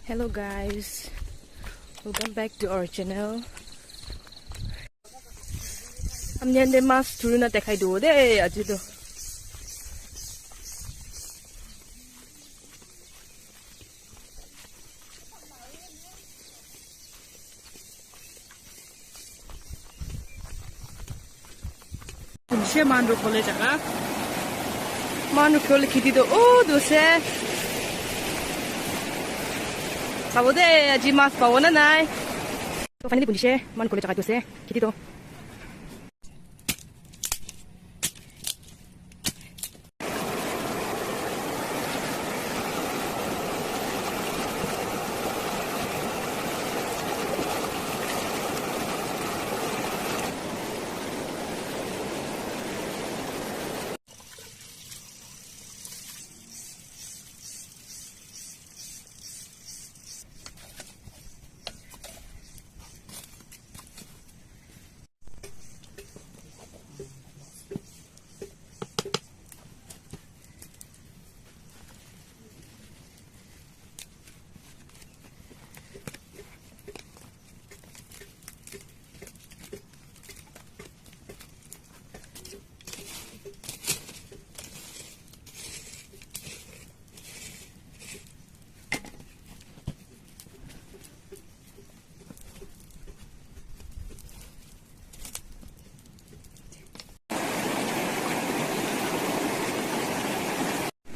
Hello guys, welcome back to our channel. हमने अंदर मास थोड़ी ना दिखाई दो दे आज तो Kunci mandu kole jaga. Manu kole kiti do dosa. Kau deh aji mas bawa na nai. So finally bunyi manu kole jaga dosa kiti do.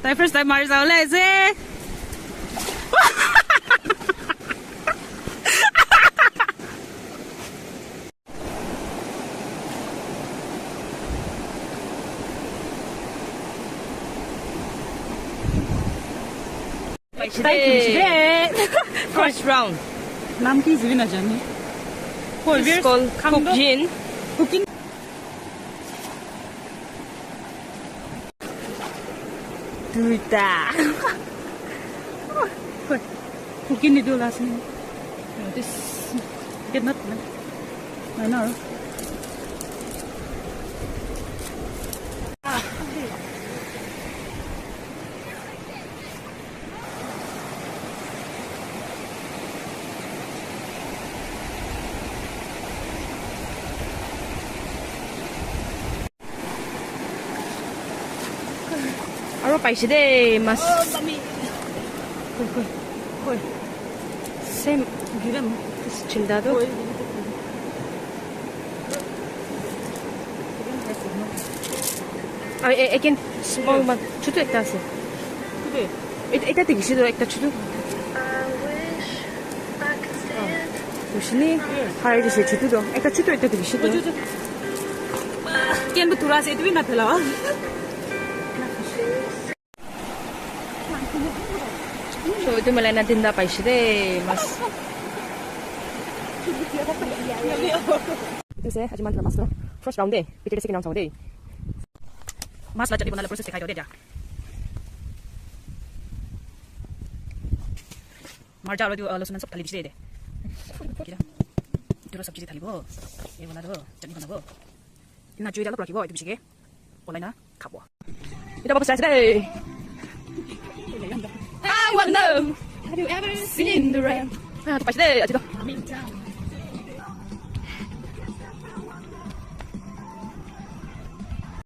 Tại first time mari sao lại thế? First round. Nam ki gì na jani? It's called cooking. Cooking. Duta. Cooking ni dulu asin. This get not. I know. Aro paisi deh mas. Koi. Same. Giram. Cinta tu. Again small one. Cutu ekta ase. Today. Ekta tigisi do ekta cutu. Mushni. Hari dise cutu do. Ekta cutu ekta tigisi do. Kian betul ase itu na thela. So itu mulai na tinda paisi deh mas. Itu saya aja mantra mas no. First round deh. Pikir second round sama deh. Mas lah jadi proses dikai dia. Marja already लहसुन सब थाली दिसे दे. किरा. दुरो सब चीज थाली भो. ए वाला दो चटनी बनाबो. इना जुइरा ल राखिबो इतु बिसिके. ओलाइना खाबो. Itu apa saya deh. I wanna know. Have you ever seen the rain? Ah, paisi deh aja do.